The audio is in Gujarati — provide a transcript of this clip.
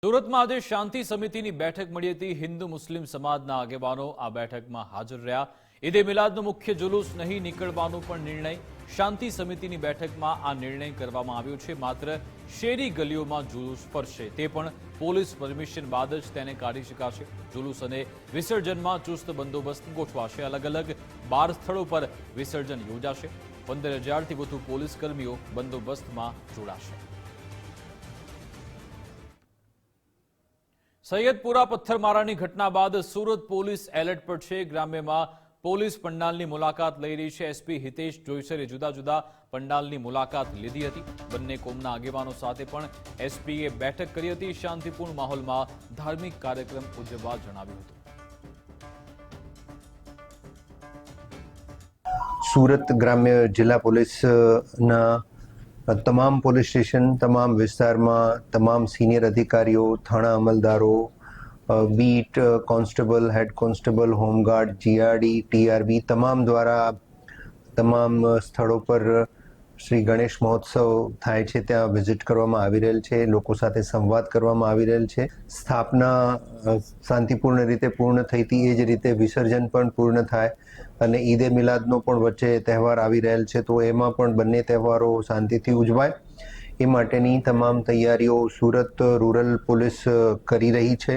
સુરતમાં આજે શાંતિ સમિતિની બેઠક મળી હતી। હિન્દુ મુસ્લિમ સમાજના આગેવાનો આ બેઠકમાં હાજર રહ્યા। ઈદે મિલાદનો મુખ્ય જુલુસ નહીં નીકળવાનો પણ નિર્ણય। શાંતિ સમિતિની બેઠકમાં આ નિર્ણય કરવામાં આવ્યો છે। માત્ર શેરી ગલીઓમાં જુલુસ ફરશે, તે પણ પોલીસ પરમિશન બાદ જ તેને કાઢી શકાશે। જુલુસ અને વિસર્જનમાં ચુસ્ત બંદોબસ્ત ગોઠવાશે। અલગ અલગ 12 સ્થળો પર વિસર્જન યોજાશે। 15,000થી વધુ પોલીસ કર્મીઓ બંદોબસ્તમાં જોડાશે। સૈયદપુરા પથ્થરમારાની ઘટના બાદ સુરત પોલીસ એલર્ટ પર છે। ગ્રામ્યમાં પોલીસ પંડાલની મુલાકાત લઈ રહી છે। એસપી હિતેશ જોઈસરે જુદા જુદા પંડાલની મુલાકાત લીધી હતી। બંને કોમના આગેવાનો સાથે પણ એસપીએ બેઠક કરી હતી। શાંતિપૂર્ણ માહોલમાં ધાર્મિક કાર્યક્રમ ઉજવવા જણાવ્યું હતું। સુરત ગ્રામ્ય જિલ્લા પોલીસના તમામ પોલીસ સ્ટેશન, તમામ વિસ્તારમાં તમામ સિનિયર અધિકારીઓ, થાણા અમલદારો, beat constable, head constable, home guard, GRD, TRB તમામ દ્વારા તમામ સ્થળો પર શ્રી ગણેશ મહોત્સવ થાય છે ત્યાં વિઝિટ કરવામાં આવી રહેલ છે। લોકો સાથે સંવાદ કરવામાં આવી રહેલ છે। સ્થાપના શાંતિપૂર્ણ રીતે પૂર્ણ થઈ હતી, એ જ રીતે વિસર્જન પણ પૂર્ણ થાય અને ઈદે મિલાદનો પણ વચ્ચે તહેવાર આવી રહેલ છે, તો એમાં પણ બંને તહેવારો શાંતિથી ઉજવાય એ માટેની તમામ તૈયારીઓ સુરત રૂરલ પોલીસ કરી રહી છે।